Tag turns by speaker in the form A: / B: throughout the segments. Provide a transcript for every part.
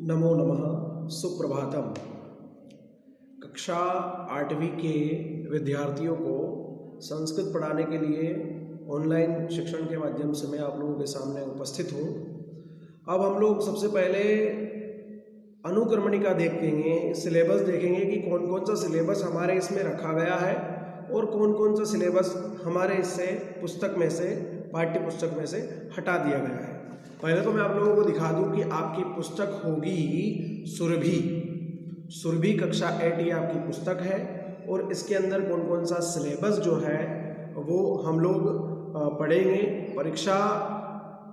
A: नमो नमः। सुप्रभातम। कक्षा 8वीं के विद्यार्थियों को संस्कृत पढ़ाने के लिए ऑनलाइन शिक्षण के माध्यम से मैं आप लोगों के सामने उपस्थित हूँ। अब हम लोग सबसे पहले अनुक्रमणिका देखेंगे, सिलेबस देखेंगे कि कौन कौन सा सिलेबस हमारे इसमें रखा गया है और कौन कौन सा सिलेबस हमारे इससे पुस्तक में से, पाठ्य पुस्तक में से हटा दिया गया है। पहले तो मैं आप लोगों को दिखा दूं कि आपकी पुस्तक होगी सुरभि कक्षा 8 ये आपकी पुस्तक है और इसके अंदर कौन कौन सा सिलेबस जो है वो हम लोग पढ़ेंगे परीक्षा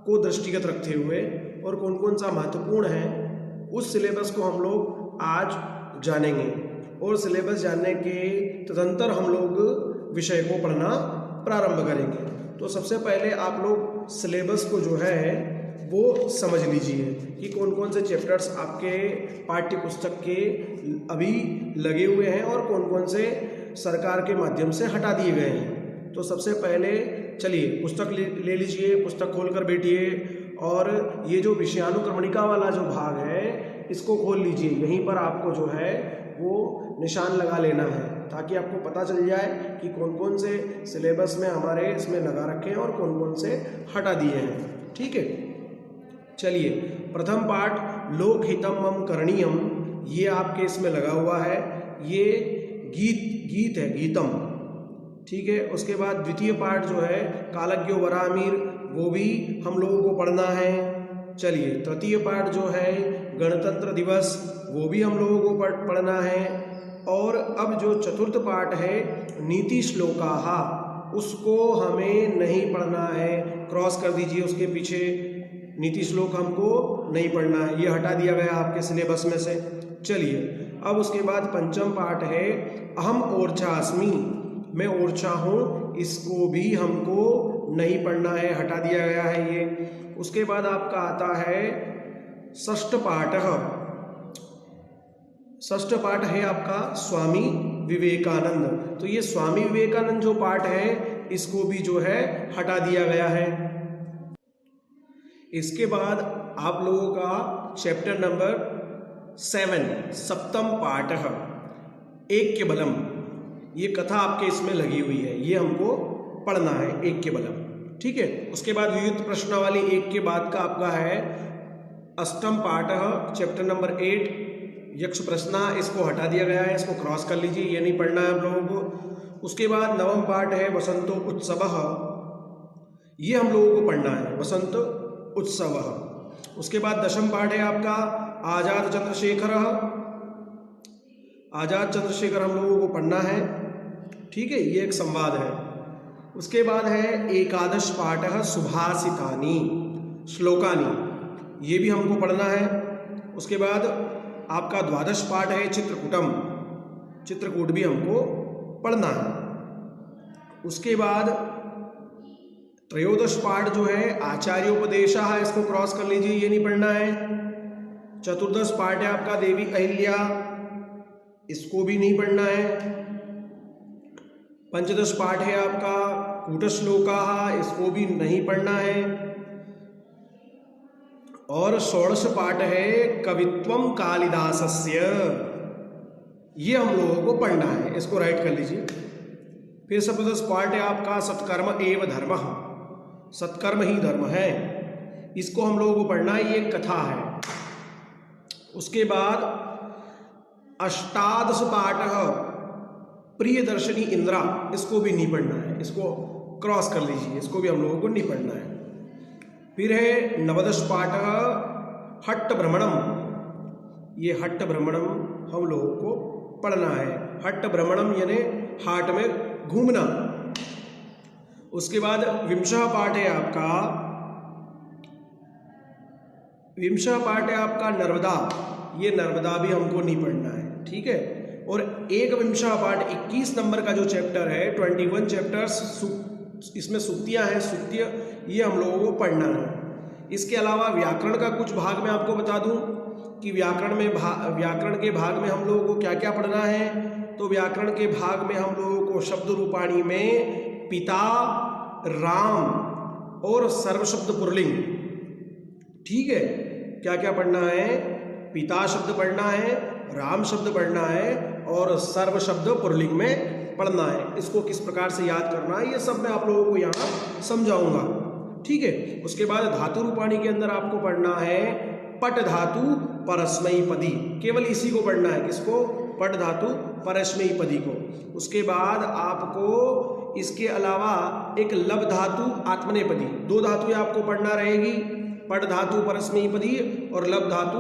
A: को दृष्टिगत रखते हुए, और कौन कौन सा महत्वपूर्ण है उस सिलेबस को हम लोग आज जानेंगे। और सिलेबस जानने के तदंतर हम लोग विषय को पढ़ना प्रारंभ करेंगे। तो सबसे पहले आप लोग सिलेबस को जो है वो समझ लीजिए कि कौन कौन से चैप्टर्स आपके पाठ्य पुस्तक के अभी लगे हुए हैं और कौन कौन से सरकार के माध्यम से हटा दिए गए हैं। तो सबसे पहले चलिए पुस्तक ले लीजिए, पुस्तक खोलकर बैठिए और ये जो विषयानुक्रमणिका वाला जो भाग है इसको खोल लीजिए। यहीं पर आपको जो है वो निशान लगा लेना है ताकि आपको पता चल जाए कि कौन कौन से सिलेबस में हमारे इसमें लगा रखे हैं और कौन कौन से हटा दिए हैं। ठीक है, चलिए प्रथम पाठ लोकहितम मम करणीयम, ये आपके इसमें लगा हुआ है। ये गीत है, गीतम। ठीक है, उसके बाद द्वितीय पाठ जो है कालज्ञो वरामीर, वो भी हम लोगों को पढ़ना है। चलिए तृतीय पाठ जो है गणतंत्र दिवस, वो भी हम लोगों को पढ़ना है। और अब जो चतुर्थ पाठ है नीति श्लोकाहा, उसको हमें नहीं पढ़ना है, क्रॉस कर दीजिए उसके पीछे। नीति श्लोक हमको नहीं पढ़ना है, ये हटा दिया गया आपके सिलेबस में से। चलिए अब उसके बाद पंचम पाठ है अहम ओर्छा अस्मि, मैं ओर्छा हूँ, इसको भी हमको नहीं पढ़ना है, हटा दिया गया है ये। उसके बाद आपका आता है षष्ठ पाठ है आपका स्वामी विवेकानंद। तो ये स्वामी विवेकानंद जो पाठ है इसको भी जो है हटा दिया गया है। इसके बाद आप लोगों का चैप्टर नंबर 7 सप्तम पाठ एक के बलम, ये कथा आपके इसमें लगी हुई है, ये हमको पढ़ना है एक के बलम। ठीक है, उसके बाद वियुक्त प्रश्नावली एक के बाद का आपका है अष्टम पाठ चैप्टर नंबर 8 यक्ष प्रश्न, इसको हटा दिया गया है, इसको क्रॉस कर लीजिए, ये नहीं पढ़ना है आप लोगों को। उसके बाद नवम पाठ है वसंतो उत्सव, ये हम लोगों को पढ़ना है, वसंत उत्सव। उसके बाद दशम पाठ है आपका आजाद चंद्रशेखर, हम लोगों को पढ़ना है। ठीक है, ये एक संवाद है। उसके बाद है एकादश पाठ सुभाषितानि श्लोकानि, ये भी हमको पढ़ना है। उसके बाद आपका द्वादश पाठ है चित्रकूट भी हमको पढ़ना है। उसके बाद त्रयोदश पाठ जो है आचार्योपदेशः है, इसको क्रॉस कर लीजिए, ये नहीं पढ़ना है। चतुर्दश पाठ है आपका देवी अहिल्या, इसको भी नहीं पढ़ना है। पंचदश पाठ है आपका कूटश्लोकाः, इसको भी नहीं पढ़ना है। और षोडश पाठ है कवित्वम कालिदासस्य, ये हम लोगों को पढ़ना है, इसको राइट कर लीजिए। फिर सप्तदश पाठ है आपका सत्कर्म एव धर्मः, सत्कर्म ही धर्म है, इसको हम लोगों को पढ़ना है, ये कथा है। उसके बाद अष्टादश पाठ प्रियदर्शनी इंदिरा, इसको भी नहीं पढ़ना है, इसको क्रॉस कर लीजिए, इसको भी हम लोगों को नहीं पढ़ना है। फिर है नवदश पाठ हट्ट भ्रमणम, ये हट्ट भ्रमणम हम लोगों को पढ़ना है, हट्ट भ्रमणम यानी हाट में घूमना। उसके बाद विंशः पाठ है आपका नर्मदा, ये नर्मदा भी हमको नहीं पढ़ना है। ठीक है, और एक विंशः पाठ 21 नंबर का जो चैप्टर है 21 चैप्टर्स, इसमें सुक्तियाँ हैं, सुक्तियाँ ये हम लोगों को पढ़ना है। इसके अलावा व्याकरण का कुछ भाग मैं आपको बता दूं कि व्याकरण के भाग में हम लोगों को क्या क्या पढ़ना है। तो व्याकरण के भाग में हम लोगों को शब्द रूपाणी में पिता, राम और सर्वशब्द पुल्लिंग, ठीक है, क्या क्या पढ़ना है, पिता शब्द पढ़ना है, राम शब्द पढ़ना है और सर्व शब्द पुल्लिंग में पढ़ना है। इसको किस प्रकार से याद करना है ये सब मैं आप लोगों को यहाँ समझाऊंगा, ठीक है। उसके बाद धातु रूपाणी के अंदर आपको पढ़ना है पट धातु परस्मैपदी, केवल इसी को पढ़ना है, किसको? पट धातु परस्मैपदी को। उसके बाद आपको इसके अलावा एक लब धातु आत्मनेपदी, दो धातुएं आपको पढ़ना रहेगी, पट धातु परस्मैपदी और लब धातु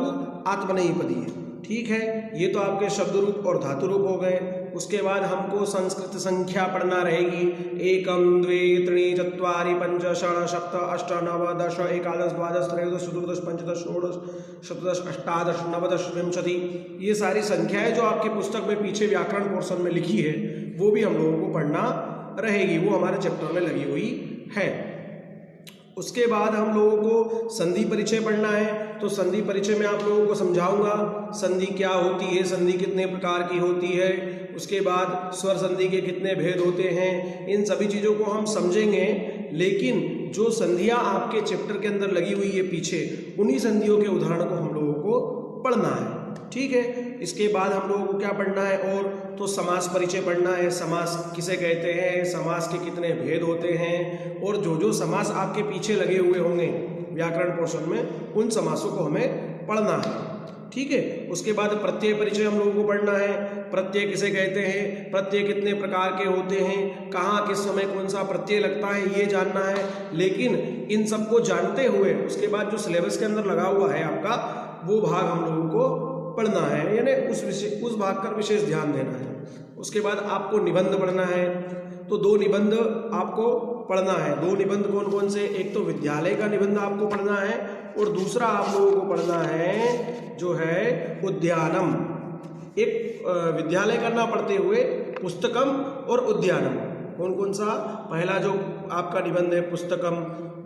A: आत्मनेपदी, ठीक है। ये तो आपके शब्द रूप और धातु रूप हो गए। उसके बाद हमको संस्कृत संख्या पढ़ना रहेगी, 1 2 3 4 5 6 7 8 9 10 11 12 13 14 15 16 17 18 19 20 21। ये सारी संख्याएं जो आपकी पुस्तक में पीछे व्याकरण पोर्शन में लिखी है वो भी हम लोगों को पढ़ना रहेगी, वो हमारे चैप्टर में लगी हुई है। उसके बाद हम लोगों को संधि परिचय पढ़ना है, तो संधि परिचय में आप लोगों को समझाऊंगा संधि क्या होती है, संधि कितने प्रकार की होती है, उसके बाद स्वर संधि के कितने भेद होते हैं, इन सभी चीज़ों को हम समझेंगे। लेकिन जो संधियां आपके चैप्टर के अंदर लगी हुई है पीछे, उन्हीं संधियों के उदाहरण को हम लोगों को पढ़ना है, ठीक है। इसके बाद हम लोगों को क्या पढ़ना है और तो समास परिचय पढ़ना है, समास किसे कहते हैं, समास के कितने भेद होते हैं, और जो जो समास आपके पीछे लगे हुए होंगे व्याकरण पोर्शन में उन समासों को हमें पढ़ना है, ठीक है। उसके बाद प्रत्यय परिचय हम लोगों को पढ़ना है, प्रत्यय किसे कहते हैं, प्रत्यय कितने प्रकार के होते हैं, कहाँ किस समय कौन सा प्रत्यय लगता है ये जानना है। लेकिन इन सबको जानते हुए उसके बाद जो सिलेबस के अंदर लगा हुआ है आपका वो भाग हम लोगों को पढ़ना है, यानी उस भाग का विशेष ध्यान देना है। उसके बाद आपको निबंध पढ़ना है, तो 2 निबंध आपको पढ़ना है। 2 निबंध कौन कौन से? एक तो विद्यालय का निबंध आपको पढ़ना है और दूसरा आप लोगों को पढ़ना है जो है उद्यानम। एक विद्यालय करना पढ़ते हुए पुस्तकम और उद्यानम, कौन कौन सा? पहला जो आपका निबंध है पुस्तकम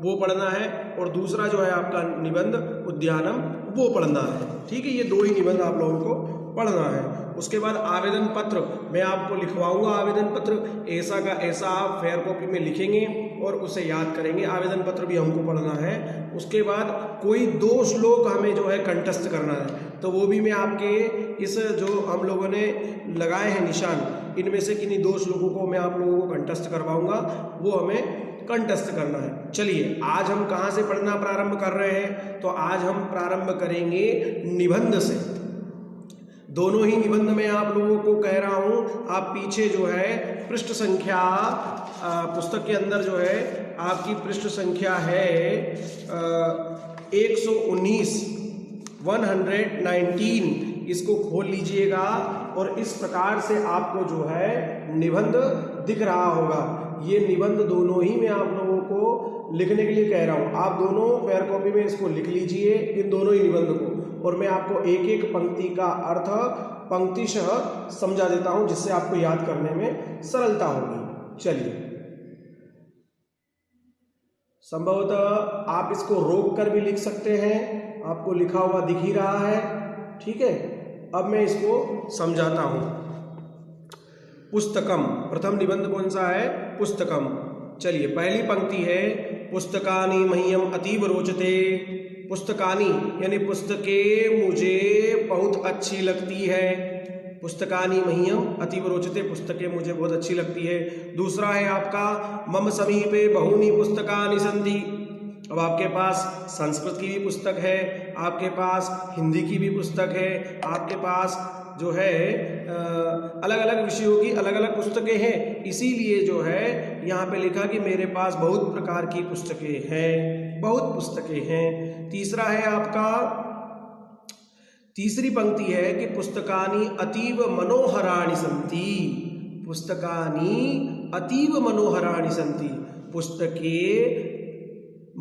A: वो पढ़ना है और दूसरा जो है आपका निबंध उद्यानम वो पढ़ना है, ठीक है। ये 2 ही निबंध आप लोगों को पढ़ना है। उसके बाद आवेदन पत्र मैं आपको लिखवाऊंगा, आवेदन पत्र ऐसा का ऐसा आप फेयर कॉपी में लिखेंगे और उसे याद करेंगे, आवेदन पत्र भी हमको पढ़ना है। उसके बाद कोई 2 श्लोक हमें जो है कंठस्थ करना है, तो वो भी मैं आपके इस जो हम लोगों ने लगाए हैं निशान, इनमें से किन्हीं 2 श्लोकों को मैं आप लोगों को कंठस्थ करवाऊंगा, वो हमें कंठस्थ करना है। चलिए आज हम कहाँ से पढ़ना प्रारंभ कर रहे हैं? तो आज हम प्रारंभ करेंगे निबंध से। दोनों ही निबंध में आप लोगों को कह रहा हूँ, आप पीछे जो है पृष्ठ संख्या पुस्तक के अंदर जो है आपकी पृष्ठ संख्या है 119 इसको खोल लीजिएगा और इस प्रकार से आपको जो है निबंध दिख रहा होगा। ये निबंध दोनों ही मैं आप लोगों को लिखने के लिए कह रहा हूँ, आप दोनों फेयर कॉपी में इसको लिख लीजिए, इन दोनों ही निबंध को, और मैं आपको एक एक पंक्ति का अर्थ पंक्तिशः समझा देता हूँ जिससे आपको याद करने में सरलता होगी। चलिए, संभवतः आप इसको रोक कर भी लिख सकते हैं, आपको लिखा हुआ दिख ही रहा है, ठीक है। अब मैं इसको समझाता हूँ। पुस्तकम, प्रथम निबंध कौन सा है? पुस्तकम। चलिए, पहली पंक्ति है पुस्तकानि मह्यम अतीव रोचते। पुस्तकानि यानी पुस्तकें मुझे बहुत अच्छी लगती है। पुस्तकानि मह्यम अतीव रोचते, पुस्तकें मुझे बहुत अच्छी लगती है। दूसरा है आपका मम समीपे बहूनि पुस्तकानि सन्ति। अब आपके पास संस्कृत की भी पुस्तक है, आपके पास हिंदी की भी पुस्तक है, आपके पास जो है अलग अलग विषयों की अलग अलग पुस्तकें हैं, इसीलिए जो है यहाँ पे लिखा कि मेरे पास बहुत प्रकार की पुस्तकें हैं, बहुत पुस्तकें हैं। तीसरा है आपका, तीसरी पंक्ति है कि पुस्तकानि अतीव मनोहराणि सन्ति। पुस्तकानि अतीव मनोहराणि सन्ति, पुस्तकें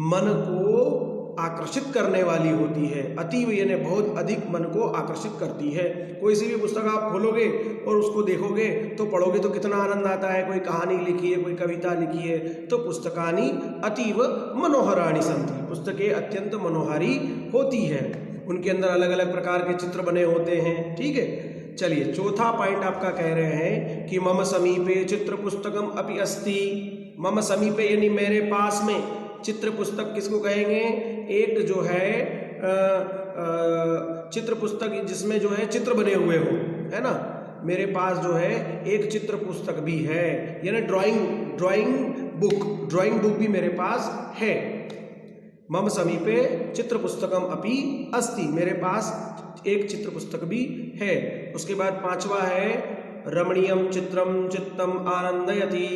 A: मन को आकर्षित करने वाली होती है। अतीव यानी बहुत अधिक मन को आकर्षित करती है। कोई सी भी पुस्तक आप खोलोगे और उसको देखोगे तो पढ़ोगे तो कितना आनंद आता है। कोई कहानी लिखी है, कोई कविता लिखी है, तो पुस्तकानि अतीव मनोहराणि सन्ति, पुस्तकें अत्यंत मनोहारी होती है, उनके अंदर अलग अलग प्रकार के चित्र बने होते हैं, ठीक है। चलिए, चौथा पॉइंट आपका कह रहे हैं कि मम समीपे चित्र पुस्तकम अपि अस्ति। मम समीपे यानी मेरे पास में, चित्र पुस्तक किसको कहेंगे? एक जो है चित्र पुस्तक जिसमें जो है चित्र बने हुए हो, है ना। मेरे पास जो है एक चित्र पुस्तक भी है, यानी ड्राइंग बुक भी मेरे पास है। मम समीपे चित्र पुस्तकम अपि अस्ति, मेरे पास एक चित्र पुस्तक भी है। उसके बाद 5वां है रमणीयम चित्रम चित्तम आनंदयति,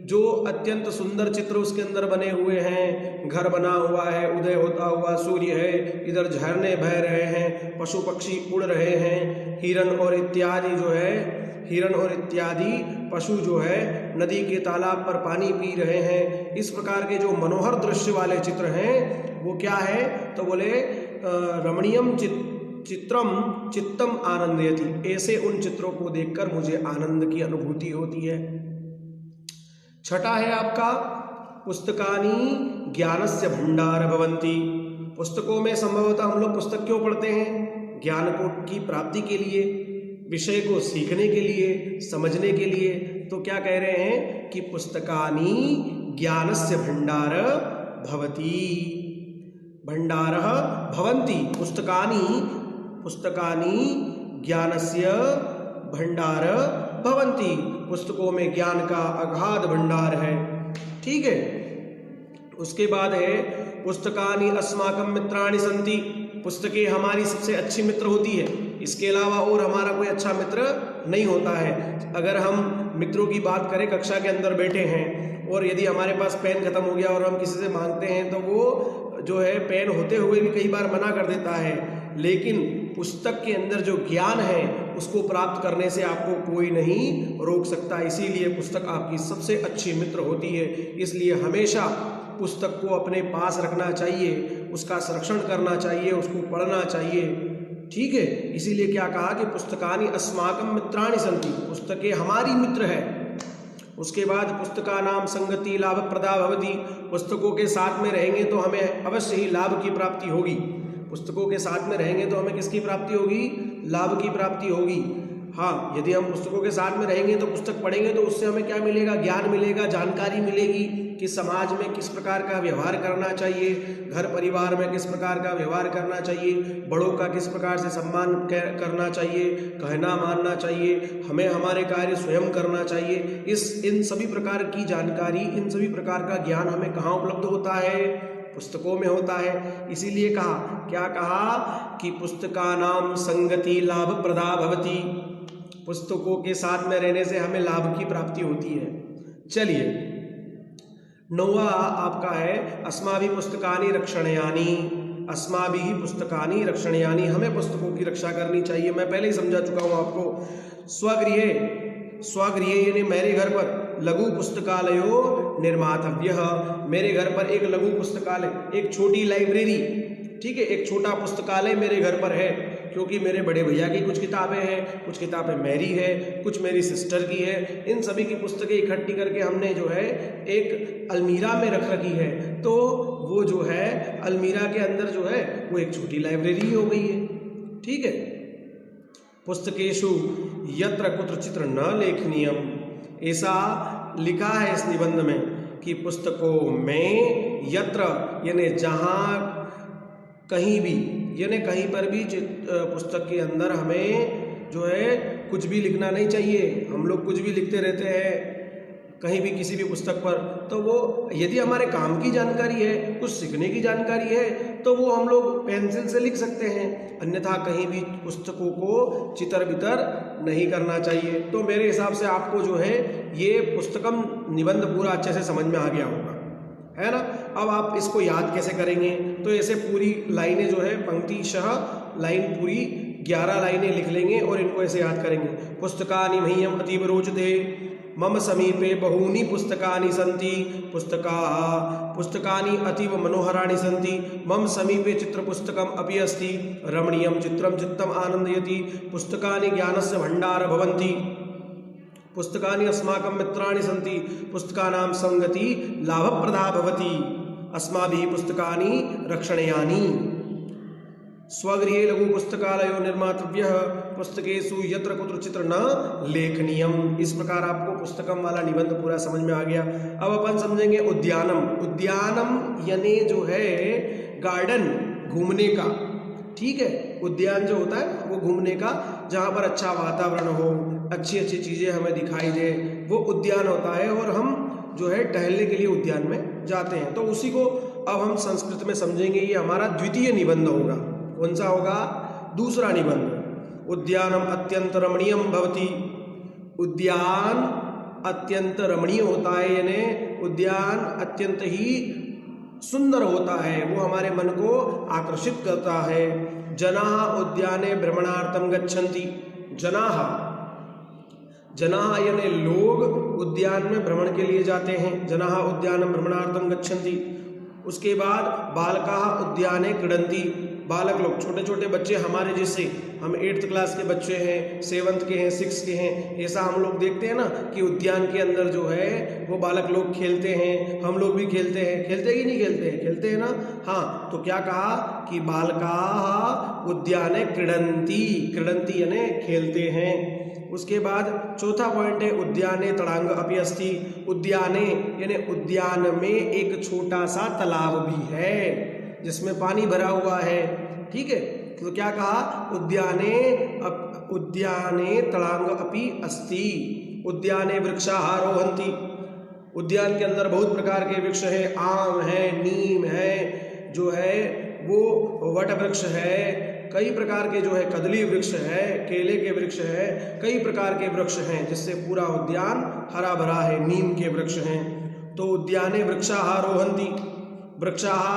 A: जो अत्यंत सुंदर चित्र उसके अंदर बने हुए हैं। घर बना हुआ है, उदय होता हुआ सूर्य है, इधर झरने बह रहे हैं, पशु पक्षी उड़ रहे हैं, हिरण और इत्यादि पशु जो है नदी के तालाब पर पानी पी रहे हैं। इस प्रकार के जो मनोहर दृश्य वाले चित्र हैं वो क्या है, तो बोले रमणीयम चित्रम चित्तम आनंदयति, ऐसे उन चित्रों को देखकर मुझे आनंद की अनुभूति होती है। छठा है आपका पुस्तकानि ज्ञानस्य भंडार भवन्ति, पुस्तकों में संभवतः हम लोग पुस्तक क्यों पढ़ते हैं, ज्ञान को की प्राप्ति के लिए, विषय को सीखने के लिए, समझने के लिए। तो क्या कह रहे हैं कि पुस्तकानि ज्ञानस्य भंडार भवति, भंडार भवन्ति, पुस्तकानि ज्ञानस्य भंडार भवन्ति, पुस्तकों में ज्ञान का अगाध भंडार है। ठीक है। उसके बाद है पुस्तकानि अस्माकं मित्राणि सन्ति, पुस्तकें हमारी सबसे अच्छी मित्र होती है, इसके अलावा और हमारा कोई अच्छा मित्र नहीं होता है। अगर हम मित्रों की बात करें, कक्षा के अंदर बैठे हैं और यदि हमारे पास पेन खत्म हो गया और हम किसी से मांगते हैं तो वो जो है पेन होते हुए भी कई बार मना कर देता है, लेकिन पुस्तक के अंदर जो ज्ञान है उसको प्राप्त करने से आपको कोई नहीं रोक सकता। इसीलिए पुस्तक आपकी सबसे अच्छी मित्र होती है। इसलिए हमेशा पुस्तक को अपने पास रखना चाहिए, उसका संरक्षण करना चाहिए, उसको पढ़ना चाहिए। ठीक है। इसीलिए क्या कहा कि पुस्तकानि अस्माकं मित्राणि सन्ति, पुस्तकें हमारी मित्र है। उसके बाद पुस्तकानाम संगति लाभ प्रदा भवति, पुस्तकों के साथ में रहेंगे तो हमें अवश्य ही लाभ की प्राप्ति होगी। पुस्तकों के साथ में रहेंगे तो हमें किसकी प्राप्ति होगी, लाभ की प्राप्ति होगी। हाँ, यदि हम पुस्तकों के साथ में रहेंगे तो पुस्तक पढ़ेंगे तो उससे हमें क्या मिलेगा, ज्ञान मिलेगा, जानकारी मिलेगी कि समाज में किस प्रकार का व्यवहार करना चाहिए, घर परिवार में किस प्रकार का व्यवहार करना चाहिए, बड़ों का किस प्रकार से सम्मान करना चाहिए, कहना मानना चाहिए, हमें हमारे कार्य स्वयं करना चाहिए। इन सभी प्रकार की जानकारी, इन सभी प्रकार का ज्ञान हमें कहाँ उपलब्ध होता है, पुस्तकों में होता है। इसीलिए कहा, क्या कहा कि पुस्तकानाम संगति लाभ प्रदा भवति, पुस्तकों के साथ में रहने से हमें लाभ की प्राप्ति होती है। चलिए 9वां आपका है अस्माभिः पुस्तकानि रक्षणीयानि, अस्माभिः पुस्तकानि रक्षणीयानि, हमें पुस्तकों की रक्षा करनी चाहिए। मैं पहले ही समझा चुका हूँ आपको। स्वगृहे यानी मेरे घर पर लघु पुस्तकालयो निर्मातव्यः, मेरे घर पर एक लघु पुस्तकालय, एक छोटी लाइब्रेरी, ठीक है, एक छोटा पुस्तकालय मेरे घर पर है, क्योंकि मेरे बड़े भैया की कुछ किताबें हैं, कुछ किताबें मेरी है, कुछ मेरी सिस्टर की है। इन सभी की पुस्तकें इकट्ठी करके हमने जो है एक अलमीरा में रख रखी है। तो वो जो है अलमीरा के अंदर जो है वो एक छोटी लाइब्रेरी हो गई है। ठीक है। पुस्तकेषु यत्र कुत्र चित्र न लेखनीयम, ऐसा लिखा है इस निबंध में कि पुस्तकों में यत्र यानी जहाँ कहीं भी, यानी कहीं पर भी पुस्तक के अंदर हमें जो है कुछ भी लिखना नहीं चाहिए। हम लोग कुछ भी लिखते रहते हैं कहीं भी किसी भी पुस्तक पर, तो वो यदि हमारे काम की जानकारी है, कुछ सीखने की जानकारी है, तो वो हम लोग पेंसिल से लिख सकते हैं, अन्यथा कहीं भी पुस्तकों को चितर बितर नहीं करना चाहिए। तो मेरे हिसाब से आपको जो है ये पुस्तकम निबंध पूरा अच्छे से समझ में आ गया होगा, है ना। अब आप इसको याद कैसे करेंगे, तो ऐसे पूरी लाइनें जो है पंक्तिशः लाइन पूरी 11 लाइनें लिख लेंगे और इनको ऐसे याद करेंगे। पुस्तकानि मह्यम अतीव रोचते, मम समीपे बहूनि पुस्तकानि सन्ति, पुस्तकानि अतीव मनोहराणि सन्ति, मम समीपे चित्रपुस्तकम् अपि अस्ति, रमणीयं चित्रं चित्तम् आनन्दयति, पुस्तकानि ज्ञानस्य भण्डार भवन्ति, पुस्तकानि अस्माकं मित्राणि सन्ति, पुस्तकानां संगति लाभप्रदा भवति, अस्माभिः पुस्तकानि रक्षणीयानि, स्वगृहे लघु पुस्तकालयो निर्मातव्यः, पुस्तकेषु यत्र कुत्र चित्र न लेखनीयम। इस प्रकार आपको पुस्तकम वाला निबंध पूरा समझ में आ गया। अब अपन समझेंगे उद्यानम। उद्यानम यानी जो है गार्डन, घूमने का, ठीक है। उद्यान जो होता है ना वो घूमने का, जहाँ पर अच्छा वातावरण हो, अच्छी अच्छी चीज़ें हमें दिखाई दे, वो उद्यान होता है। और हम जो है टहलने के लिए उद्यान में जाते हैं। तो उसी को अब हम संस्कृत में समझेंगे। ये हमारा द्वितीय निबंध होगा। कौन सा होगा? दूसरा निबंध। उद्यानम अत्यंत रमणीयम भवति। उद्यान अत्यंत रमणीय होता है, यानी उद्यान अत्यंत ही सुंदर होता है, वो हमारे मन को आकर्षित करता है। जनाः उद्याने भ्रमणार्थम गच्छन्ति। जनाः, जनाः यानी लोग उद्यान में भ्रमण के लिए जाते हैं। जनाः उद्यानम भ्रमणार्थम गच्छन्ति। उसके बाद बालकाः उद्याने क्रीडन्ति। बालक लोग, छोटे छोटे बच्चे हमारे जैसे, हम 8th क्लास के बच्चे हैं, 7th के हैं, 6th के हैं, ऐसा हम लोग देखते हैं ना कि उद्यान के अंदर जो है वो बालक लोग खेलते हैं। हम लोग भी खेलते हैं। खेलते ही नहीं खेलते हैं? खेलते हैं ना। हाँ, तो क्या कहा कि बालकाः उद्याने क्रीडन्ति। क्रीडन्ति यानी खेलते हैं। उसके बाद चौथा पॉइंट है उद्याने तड़ांग अपि अस्ति। उद्याने यानी उद्यान में एक छोटा सा तालाब भी है जिसमें पानी भरा हुआ है। ठीक है, तो क्या कहा? उद्याने तड़ांग अपि अस्ति। उद्याने वृक्षाः रोहन्ति। उद्यान के अंदर बहुत प्रकार के वृक्ष है। आम है, नीम है, जो है वो वट वृक्ष है, कई प्रकार के जो है कदली वृक्ष है, केले के वृक्ष है, कई प्रकार के वृक्ष हैं जिससे पूरा उद्यान हरा भरा है। नीम के वृक्ष हैं। तो उद्याने वृक्षाः रोहन्ति। वृक्षाः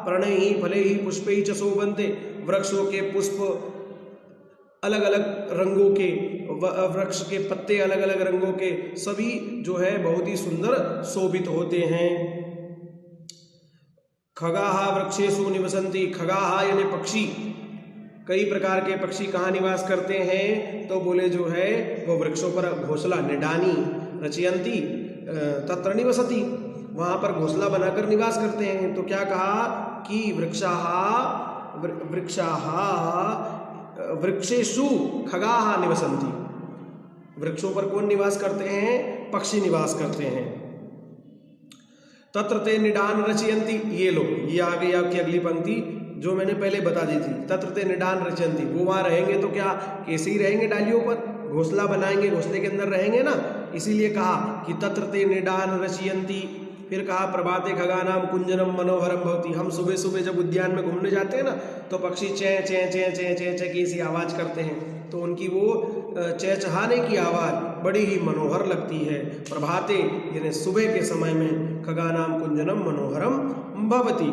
A: पर्णैः फलैः पुष्पैः च शोभन्ते। वृक्षों के पुष्प अलग अलग रंगों के, वृक्ष के पत्ते अलग अलग रंगों के, सभी जो है बहुत ही सुंदर शोभित होते हैं। खगाः वृक्षेषु निवसन्ति। खगाः यानी पक्षी, कई प्रकार के पक्षी कहाँ निवास करते हैं? तो बोले जो है वो वृक्षों पर घोंसला, निडानी रचयन्ति तत्र निवसति। वहाँ पर घोंसला बनाकर निवास करते हैं। तो क्या कहा कि वृक्षेषु खगाः निवसन्ति। वृक्षों पर कौन निवास करते हैं? पक्षी निवास करते हैं। तत्र ते निडान रचयन्ति। ये लो, ये आ गई आपकी अगली पंक्ति जो मैंने पहले बता दी थी। तत्र ते निडान रचयन्ति। वो वहाँ रहेंगे तो क्या कैसे ही रहेंगे? डालियों पर घोंसला बनाएंगे, घोंसले के अंदर रहेंगे ना। इसीलिए कहा कि तत्र ते निडान रचयन्ति। फिर कहा प्रभाते खगानाम कुंजनम मनोहरम भवति। हम सुबह सुबह जब उद्यान में घूमने जाते हैं ना तो पक्षी चें चें चें चें चें चें की सी आवाज़ करते हैं। तो उनकी वो चहचहाने की आवाज़ बड़ी ही मनोहर लगती है। प्रभाते यानी सुबह के समय में, खगानाम कुंजनम मनोहरम भवति।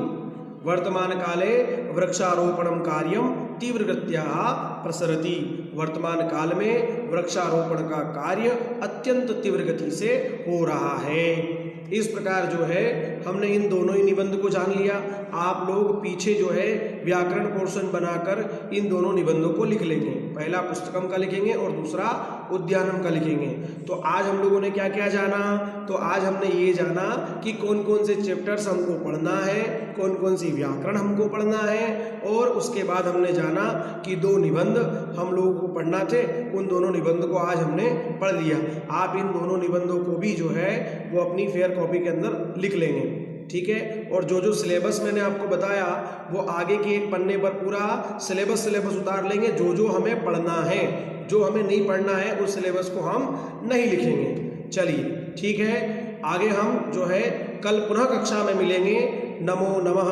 A: वर्तमान काले वृक्षारोपणम कार्यम तीव्रगत्या प्रसरति। वर्तमान काल में वृक्षारोपण का कार्य अत्यंत तीव्र गति से हो रहा है। इस प्रकार जो है हमने इन दोनों ही निबंध को जान लिया। आप लोग पीछे जो है व्याकरण पोर्शन बनाकर इन दोनों निबंधों को लिख लेंगे। पहला पुस्तकम का लिखेंगे और दूसरा उद्यानम का लिखेंगे। तो आज हम लोगों ने क्या क्या जाना? तो आज हमने ये जाना कि कौन कौन से चैप्टर्स हमको पढ़ना है, कौन कौन सी व्याकरण हमको पढ़ना है, और उसके बाद हमने जाना कि 2 निबंध हम लोगों को पढ़ना थे। उन दोनों निबंध को आज हमने पढ़ लिया। आप इन दोनों निबंधों को भी जो है वो अपनी फेयर कॉपी के अंदर लिख लेंगे। ठीक है, और जो जो सिलेबस मैंने आपको बताया वो आगे के एक पन्ने पर पूरा सिलेबस उतार लेंगे। जो जो हमें पढ़ना है, जो हमें नहीं पढ़ना है उस सिलेबस को हम नहीं लिखेंगे। चलिए ठीक है, आगे हम जो है कल पुनः कक्षा में मिलेंगे। नमो नमः।